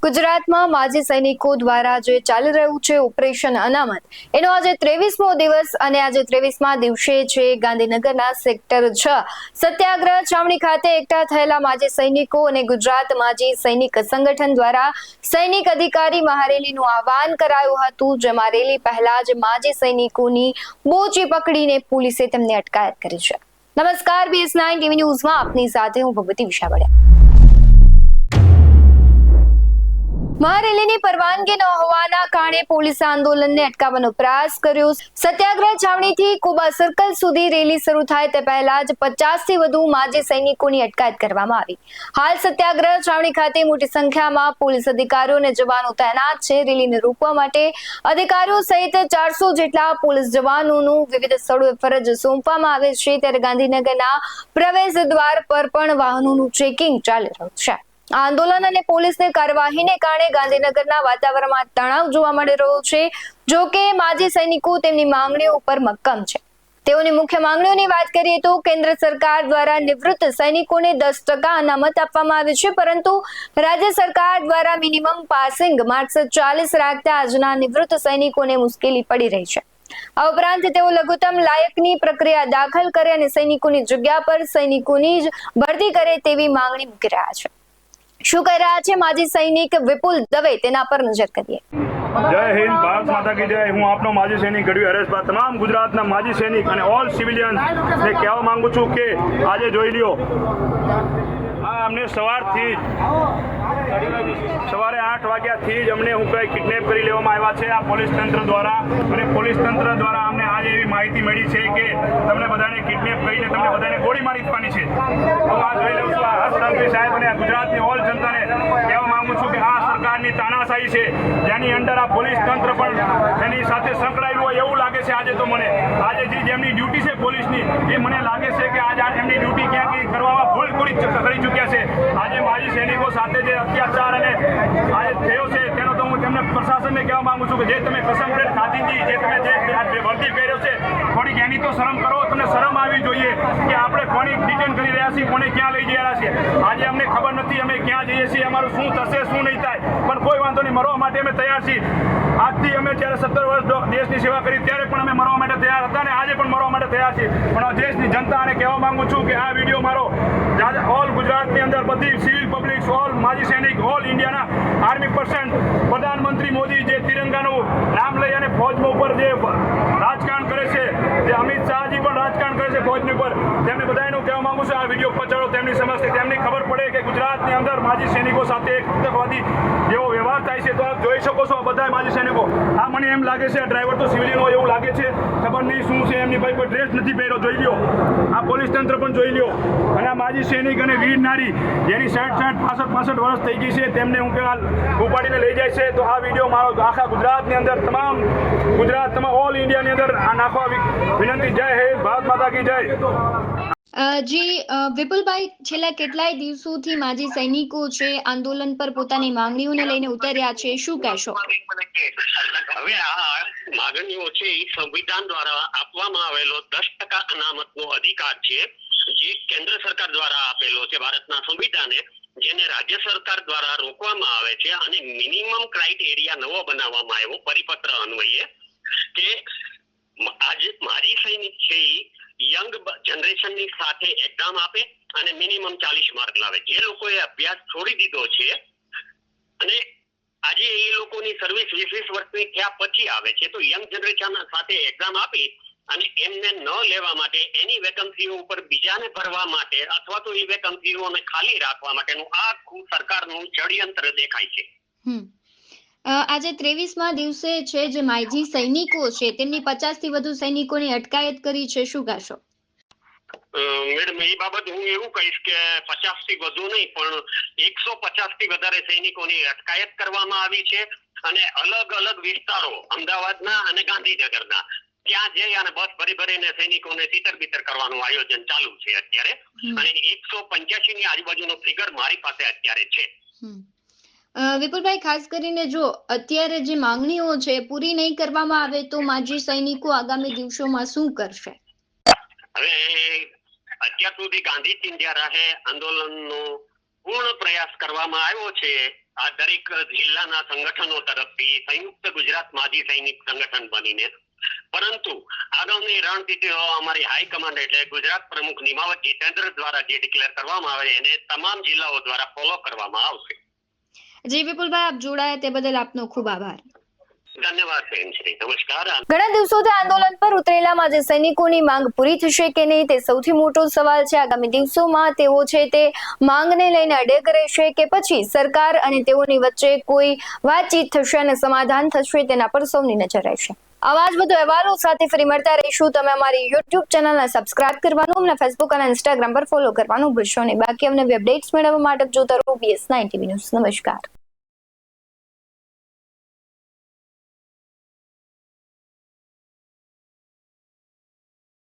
ગુજરાતમાં માજી સૈનિકો દ્વારા જે ચાલી રહ્યું છે ઓપરેશન અનામત, એનો આજે 23મો દિવસ અને આજે 23મા દિવસે છે ગાંધીનગરના સેક્ટર 6 સત્યાગ્રહ છાવણી ખાતે એકઠા થયેલા માજી સૈનિકો અને ગુજરાત માજી સૈનિક સંગઠન દ્વારા સૈનિક અધિકારી મહારેલીનું આહવાન કરાયું હતું, જેમાં રેલી પહેલા જ માજી સૈનિકોની બોચી પકડીને પોલીસે તેમને અટકાયત કરી છે। નમસ્કાર, BS9 ટીવી ન્યૂઝમાં આપની સાથે હું ભગવતી વિશાવડિયા। મહારેલીની પરવાનગી ન હોવાના કારણે પોલીસે આંદોલનને અટકાવવાનો પ્રયાસ કર્યો। સત્યાગ્રહ છાવણીથી કોબા સર્કલ સુધી રેલી શરૂ થાય તે પહેલા જ 50થી વધુ માજી સૈનિકોની અટકાયત કરવામાં આવી। હાલ સત્યાગ્રહ છાવણી ખાતે મોટી સંખ્યામાં પોલીસ અધિકારીઓ અને જવાનો તૈનાત છે। રેલીને રોકવા માટે અધિકારીઓ સહિત 400 જેટલા પોલીસ જવાનોનું વિવિધ સ્થળોએ ફરજ સોંપવામાં આવે છે, ત્યારે ગાંધીનગરના પ્રવેશ દ્વાર પર પણ વાહનોનું ચેકિંગ ચાલી રહ્યું છે। આંદોલન અને પોલીસની કાર્યવાહીને કારણે ગાંધીનગરના વાતાવરણમાં તણાવ જોવા મળી રહ્યો છે। જો કે માજી સૈનિકો તેમની માંગણીઓ ઉપર મક્કમ છે। તેઓની મુખ્ય માંગણીઓની વાત કરીએ તો કેન્દ્ર સરકાર દ્વારા નિવૃત્ત સૈનિકોને 10% અનામત આપવામાં આવે છે, પરંતુ રાજ્ય સરકાર દ્વારા મિનિમમ પાસિંગ માર્ક્સ 40 રાખતા આજના નિવૃત્ત સૈનિકોને મુશ્કેલી પડી રહી છે। આ ઉપરાંત તેઓ લઘુત્તમ લાયકની પ્રક્રિયા દાખલ કરે અને સૈનિકોની જગ્યા પર સૈનિકોની જ ભરતી કરે તેવી માંગણી મૂકી રહ્યા છે। શું કહી રહ્યા છે માજી સૈનિક વિપુલ દવે, તેના પર નજર કરીએ। જય હિન્દ, ભારત માતા કી જય। હું આપનો માજી સૈનિક ગઢવી હરેશભા તમામ ગુજરાતના માજી સૈનિક અને ઓલ સિવિલિયન્સ ને કહેવા માંગુ છું કે આજે જોઈ લ્યો, આ અમને સવારથી સવારે 8 વાગ્યાથી જ અમને કિડનેપ કરી લેવામાં આવ્યા છે આ પોલીસ તંત્ર દ્વારા, અને પોલીસ તંત્ર દ્વારા અમને આજે એવી માહિતી મળી છે કે તમને બધાને કિડનેપ કરીને તમને બધાને ગોળી મારી દેવાની છે। હું આ જોઈ લઉં છું, આ હર્ષ સંઘવી સાહેબ અને ગુજરાતની ઓલ જનતાને કહેવા માંગુ છું કે આ સરકારની તાનાશાહી છે, જેની અંદર આ પોલીસ તંત્ર પણ એની સાથે સંકળાયેલું હોય એવું લાગે છે। આજે તો મને આજે જેમની ડ્યુટી છે પોલીસની, એ મને લાગે છે કે આજે એમની ડ્યુટી ક્યાંક કરવામાં ભૂલ કરી ચૂક્યા છે। આજે માજી સૈનિકો સાથે જે અત્યાચાર અને આજે થયો છે તેનો તો હું તેમને પ્રશાસનને કહેવા માંગુ છું કે જે તમે કસમ પ્લેટ ખાધી હતી, જે તમે જે વર્દી પહેર્યો છે, થોડીક એની તો શરમ કરો। તમને શરમ આવી જોઈએ કે આપણે કોની ડિટેન કરી રહ્યા છીએ, કોને ક્યાં લઈ જઈ રહ્યા છીએ। આજે અમને ખબર નથી અમે ક્યાં જઈએ છીએ, અમારું શું થશે શું નહીં થાય, પણ કોઈ વાંધો નહીં, મરવા માટે અમે તૈયાર છીએ। આજથી અમે જ્યારે 17 વર્ષ દેશની સેવા કરી ત્યારે પણ અમે મરવા માટે તૈયાર હતા અને આજે પણ મરવા માટે તૈયાર છીએ। પણ દેશની જનતાને કહેવા માંગુ છું કે આ વિડીયો મારો ઓલ ગુજરાતની અંદર બધી સિવિલ પબ્લિક, ઓલ માજી સૈનિક, ઓલ ઇન્ડિયાના આર્મી પર્સન, પ્રધાનમંત્રી મોદી જે તિરંગાનું નામ લઈ અને ફૌજમાં ઉપર જે રાજકારણ કરે છે, જે અમિત શાહજી પણ રાજકારણ કરે છે ફૌજની ઉપર, તેમને બધાનું કહેવા માંગુ છું આ વિડીયો પહોંચાડો તેમની સમક્ષ, તેમની ખબર પડે કે ગુજરાતની અંદર માજી સૈનિકો સાથે એક આતંકવાદી જેવો વ્યવહાર થાય છે। તો આપ જોઈ શકો છો બધા માજી સૈનિકો, આ મને એમ લાગે છે ડ્રાઈવર તો સિવિલિયન હોય એવું લાગે છે, ખબર નહીં શું છે, એમની ભાઈ કોઈ ડ્રેસ નથી પહેર્યો, જોઈ લ્યો, આ પોલીસ તંત્ર પણ જોઈ લ્યો। અને આ માજી સૈનિક અને વીર નારી જેની 65 વર્ષ થઈ ગઈ છે, તેમને હું કહેવા ઉપાડીને લઈ જાય છે। તો આ વિડીયો મારો આખા ગુજરાતની અંદર તમામ ઓલ ઇન્ડિયાની અંદર આ નાખવા વિનંતી। જય હિન્દ, ભારત માતા કી જય। જી વિપુલભાઈ, છેલ્લા કેટલાય દિવસોથી માજી સૈનિકો છે આંદોલન પર પોતાની માંગણીઓને લઈને ઉતર્યા છે, શું કહેશો? હવે આ માંગણીઓ છે એ સંવિધાન દ્વારા આપવામાં આવેલો 10% અનામતનો અધિકાર છે, જે કેન્દ્ર સરકાર દ્વારા આપેલો છે ભારતના સંવિધાને, જેને રાજ્ય સરકાર દ્વારા રોકવામાં આવે છે અને મિનિમમ ક્રાઇટેરિયા નવો બનાવવામાં આવ્યો પરિપત્ર અન્વયે કે આજે માજી સૈનિક છે યંગ જનરેશનની સાથે એક્ઝામ આપે અને મિનિમમ 40 માર્ક લાવે। જે લોકોએ અભ્યાસ છોડી દીધો છે અને આજે એ લોકોની સર્વિસ 20 વર્ષની થયા પછી આવે છે, તો યંગ જનરેશન સાથે એક્ઝામ આપી અને એમને ન લેવા માટે એની વેકન્સીઓ ઉપર બીજાને ભરવા માટે અથવા તો એ વેકન્સીઓને ખાલી રાખવા માટેનું આખું સરકારનું ષડયંત્ર દેખાય છે। આજે 23મા દિવસે છે જે માજી સૈનિકો છે તેમની 50થી વધુ સૈનિકોની અટકાયત કરી છે, શું કહેશો? મેડમ, એ બાબત હું એવું કહીશ કે 50 થી વધુ નહીં પણ 150 થી વધારે સૈનિકોની અટકાયત કરવામાં આવી છે અને અલગ અલગ વિસ્તારો અમદાવાદના અને ગાંધીનગરના ત્યાં જઈ અને બસ ભરીને સૈનિકોને તીતર કરવાનું આયોજન ચાલુ છે અત્યારે, અને 185 ની આજુબાજુનો ફિગર મારી પાસે અત્યારે છે। વિપુલભાઈ, ખાસ કરીને જો અત્યારે જે માંગણીઓ છે પૂરી નહીં કરવામાં આવે તો માજી સૈનિકો આગામી દિવસોમાં શું કરશે? હવે અત્યાર સુધી ગાંધી ચિંધ્યા રાહે આંદોલનનો પૂર્ણ પ્રયાસ કરવામાં આવ્યો છે આ દરેક જિલ્લાના સંગઠનો તરફથી સંયુક્ત ગુજરાત માજી સૈનિક સંગઠન બનીને, પરંતુ આગળની રણનીતિઓ અમારી હાઈકમાન્ડ એટલે ગુજરાત પ્રમુખ નિમાવત જીતેન્દ્ર દ્વારા જે ડિક્લેર કરવામાં આવે એને તમામ જિલ્લાઓ દ્વારા ફોલો કરવામાં આવશે. જી વિપુલભાઈ, આપ જોડાયા તે બદલ આપનો ખૂબ આભાર. ધન્યવાદ બેન શ્રી. નમસ્કાર. ઘણા દિવસોથી આંદોલન પર ઉતરેલા માજી સૈનિકોની માંગ પૂરી થશે કે નહીં તે સૌથી મોટો સવાલ છે. આગામી દિવસોમાં તેઓ છે તે માંગને લઈને અડગ રહેશે કે પછી સરકાર અને તેઓની વચ્ચે કોઈ વાતચીત થશે અને સમાધાન થશે, તેના પર સૌની નજર રહેશે. આવા જ વધુ અહેવાલો સાથે ફરી મળતા રહીશું. તમે અમારી YouTube ચેનલને સબસ્ક્રાઇબ કરવાનું, અમને Facebook અને Instagram પર ફોલો કરવાનું ભૂલશો નહીં. બાકી અમને અપડેટ્સ મેળવવા માટે જોતા રહો BS9 TV ન્યૂઝ. નમસ્કાર.